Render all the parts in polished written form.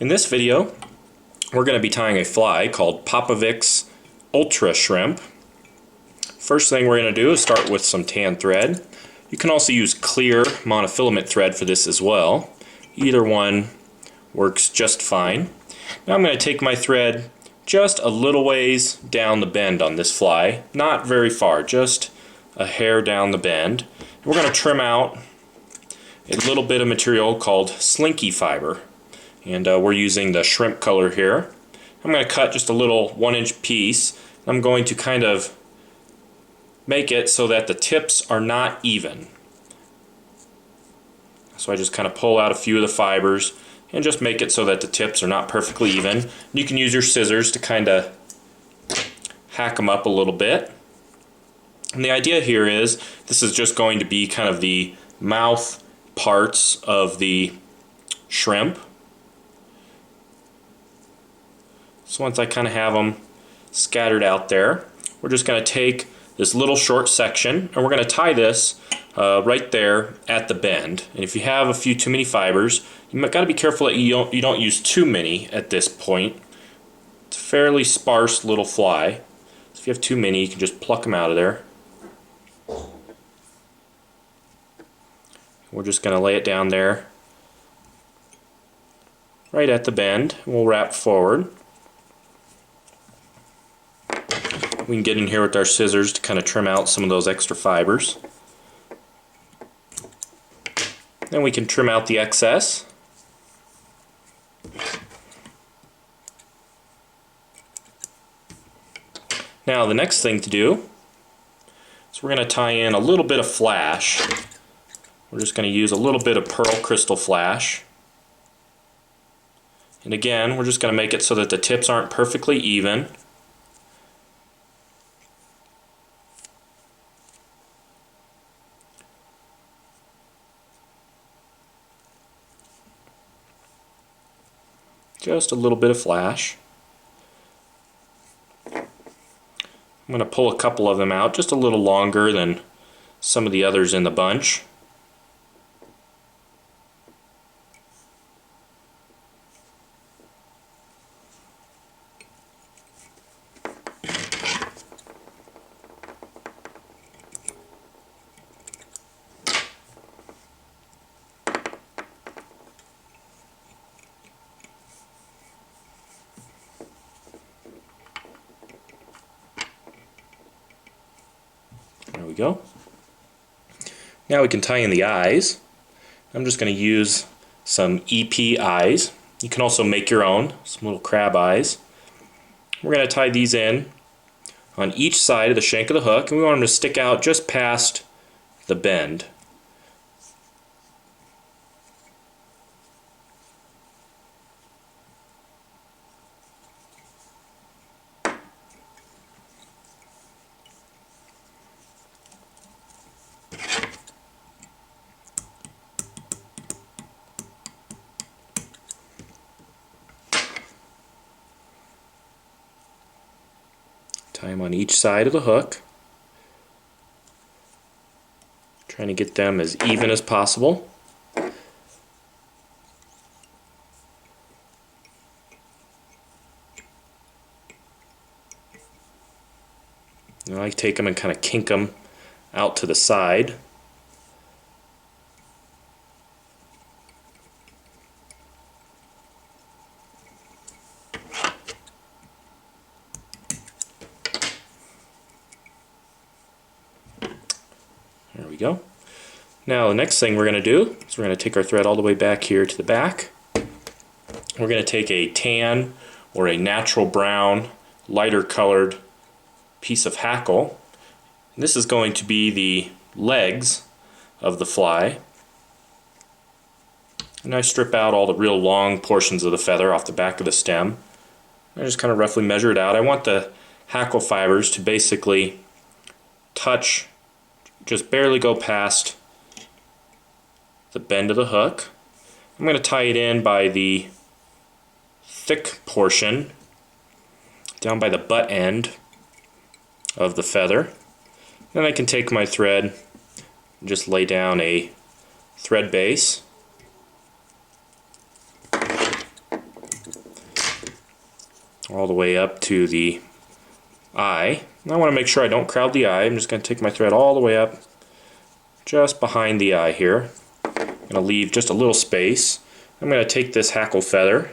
In this video, we're going to be tying a fly called Popovics Ultra Shrimp. First thing we're going to do is start with some tan thread. You can also use clear monofilament thread for this as well. Either one works just fine. Now I'm going to take my thread just a little ways down the bend on this fly. Not very far, just a hair down the bend. We're going to trim out a little bit of material called Slinky fiber. And we're using the shrimp color here. I'm going to cut just a little 1-inch piece. I'm going to kind of make it so that the tips are not even. So I just kind of pull out a few of the fibers and just make it so that the tips are not perfectly even. You can use your scissors to kind of hack them up a little bit. And the idea here is this is just going to be kind of the mouth parts of the shrimp. So once I kind of have them scattered out there, we're just going to take this little short section and we're going to tie this right there at the bend. And if you have a few too many fibers, you got to be careful that you don't use too many at this point. It's a fairly sparse little fly. So if you have too many, you can just pluck them out of there. We're just going to lay it down there right at the bend. We'll wrap forward. We can get in here with our scissors to kind of trim out some of those extra fibers. Then we can trim out the excess. Now the next thing to do is we're going to tie in a little bit of flash. We're just going to use a little bit of pearl Krystal flash. And again, we're just going to make it so that the tips aren't perfectly even. Just a little bit of flash. I'm going to pull a couple of them out, just a little longer than some of the others in the bunch. There we go. Now we can tie in the eyes. I'm just going to use some EP eyes. You can also make your own, some little crab eyes. We're going to tie these in on each side of the shank of the hook, and we want them to stick out just past the bend. Tie them on each side of the hook. Trying to get them as even as possible. And I take them and kind of kink them out to the side. There we go. Now the next thing we're going to do is we're going to take our thread all the way back here to the back. We're going to take a tan or a natural brown, lighter colored piece of hackle. And this is going to be the legs of the fly. And I strip out all the real long portions of the feather off the back of the stem. I just kind of roughly measure it out. I want the hackle fibers to basically touch, just barely go past the bend of the hook. I'm going to tie it in by the thick portion down by the butt end of the feather. Then I can take my thread and just lay down a thread base. all the way up to the eye. And I want to make sure I don't crowd the eye. I'm just going to take my thread all the way up just behind the eye here. I'm going to leave just a little space. I'm going to take this hackle feather.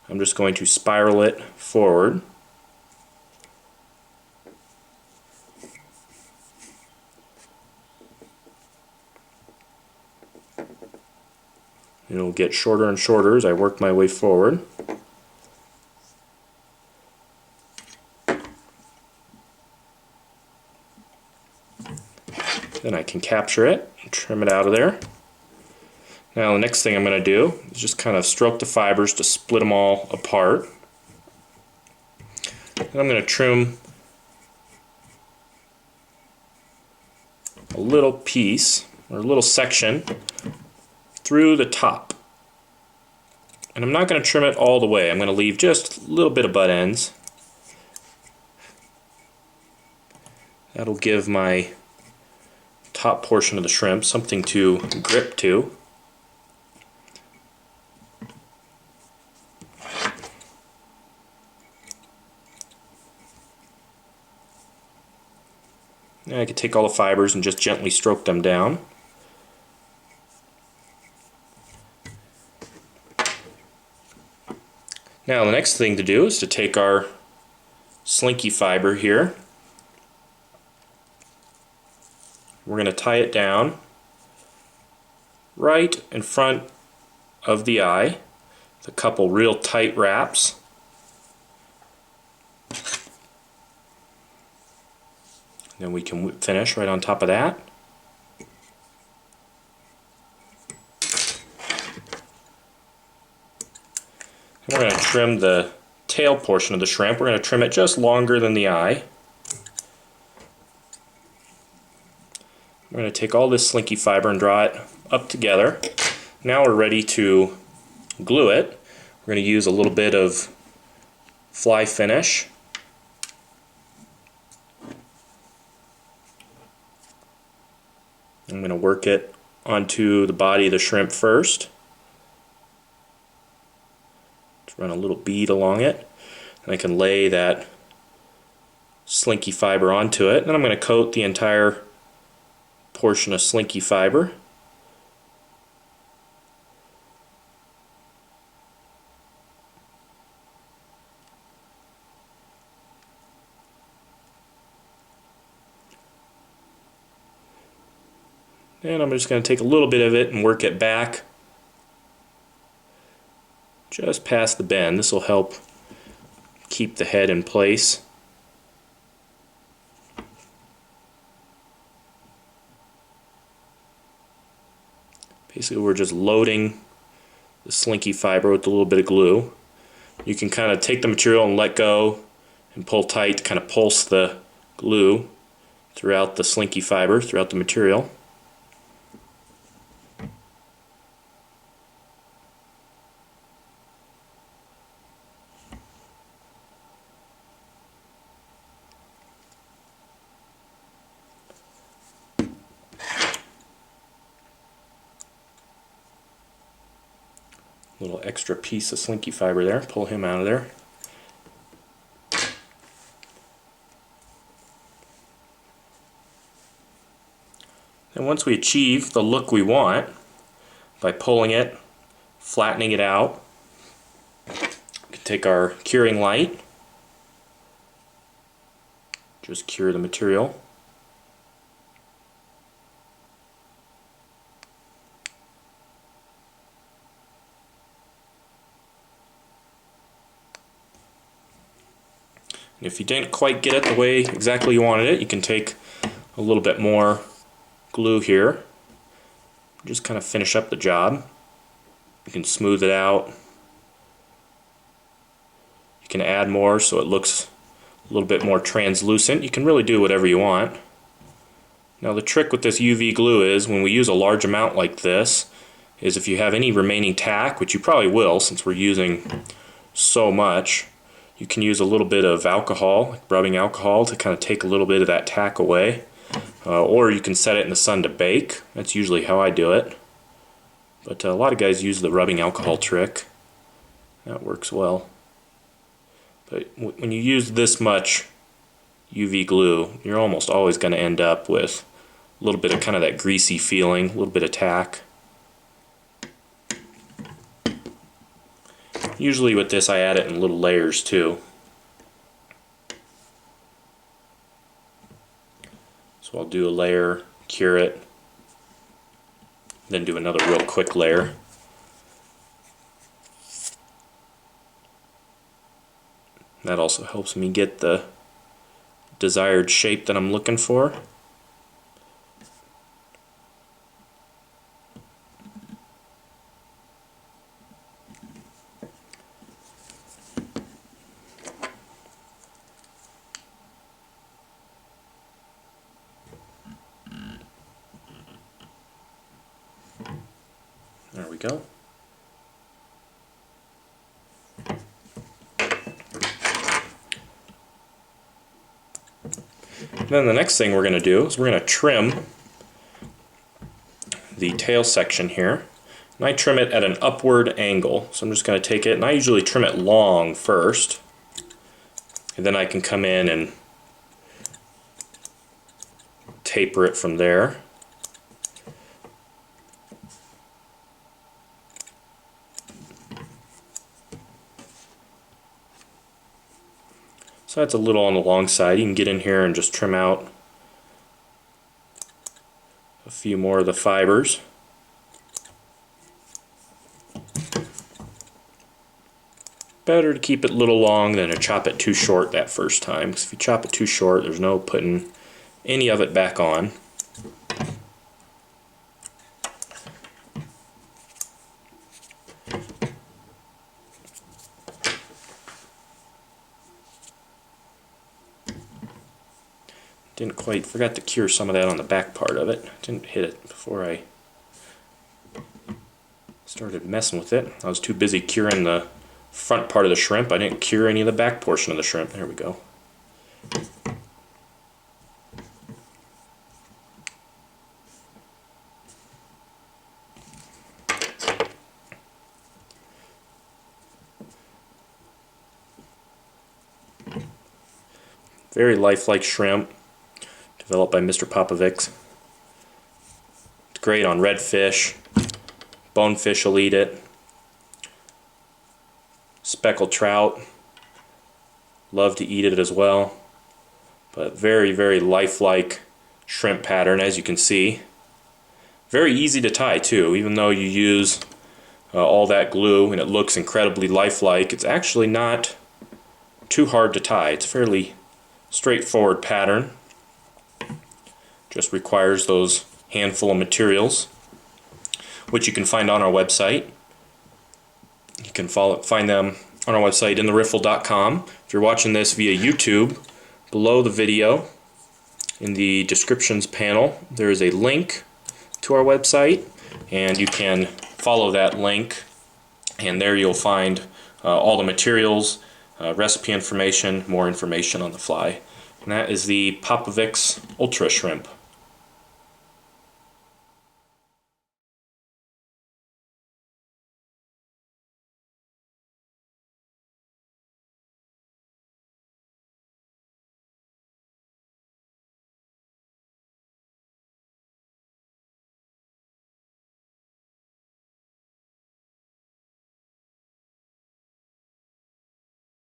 I'm just going to spiral it forward. It'll get shorter and shorter as I work my way forward. Then I can capture it and trim it out of there. Now the next thing I'm going to do is just kind of stroke the fibers to split them all apart. And I'm going to trim a little piece or a little section through the top. And I'm not going to trim it all the way. I'm going to leave just a little bit of butt ends. That'll give my top portion of the shrimp something to grip to. Now I can take all the fibers and just gently stroke them down. Now the next thing to do is to take our Slinky fiber here. We're going to tie it down right in front of the eye with a couple real tight wraps. Then we can finish right on top of that. We're going to trim the tail portion of the shrimp. We're going to trim it just longer than the eye. We're going to take all this Slinky fiber and draw it up together. Now we're ready to glue it. We're going to use a little bit of fly finish. I'm going to work it onto the body of the shrimp first. Run a little bead along it, and I can lay that Slinky fiber onto it. Then I'm going to coat the entire portion of Slinky fiber. And I'm just going to take a little bit of it and work it back just past the bend. This will help keep the head in place. Basically we're just loading the Slinky fiber with a little bit of glue. You can kind of take the material and let go and pull tight to kind of pulse the glue throughout the Slinky fiber, throughout the material. Little extra piece of Slinky fiber there, pull him out of there. And once we achieve the look we want, by pulling it, flattening it out, we can take our curing light, just cure the material. If you didn't quite get it the way exactly you wanted it, you can take a little bit more glue here. Just kind of finish up the job. You can smooth it out. You can add more so it looks a little bit more translucent. You can really do whatever you want. Now the trick with this UV glue is when we use a large amount like this, is if you have any remaining tack, which you probably will since we're using so much, you can use a little bit of alcohol, like rubbing alcohol, to kind of take a little bit of that tack away. Or you can set it in the sun to bake. That's usually how I do it. But a lot of guys use the rubbing alcohol trick. That works well. But when you use this much UV glue, you're almost always going to end up with a little bit of kind of that greasy feeling, a little bit of tack. Usually with this I add it in little layers too. So I'll do a layer, cure it, then do another real quick layer. That also helps me get the desired shape that I'm looking for. There we go. Then the next thing we're going to do is we're going to trim the tail section here. And I trim it at an upward angle. So I'm just going to take it, and I usually trim it long first. And then I can come in and taper it from there. So that's a little on the long side. You can get in here and just trim out a few more of the fibers. Better to keep it a little long than to chop it too short that first time, because if you chop it too short, there's no putting any of it back on. Didn't quite, forgot to cure some of that on the back part of it. Didn't hit it before I started messing with it. I was too busy curing the front part of the shrimp. I didn't cure any of the back portion of the shrimp. There we go. Very lifelike shrimp, developed by Mr. Popovics. It's great on redfish. Bonefish will eat it. Speckled trout love to eat it as well. But very, very lifelike shrimp pattern, as you can see. Very easy to tie too, even though you use all that glue and it looks incredibly lifelike. It's actually not too hard to tie. It's fairly straightforward pattern. Just requires those handful of materials, which you can find on our website. You can find them on our website, intheriffle.com. If you're watching this via YouTube, below the video in the descriptions panel there is a link to our website, and you can follow that link, and there you'll find all the materials, recipe information, more information on the fly. And that is the Popovics Ultra Shrimp.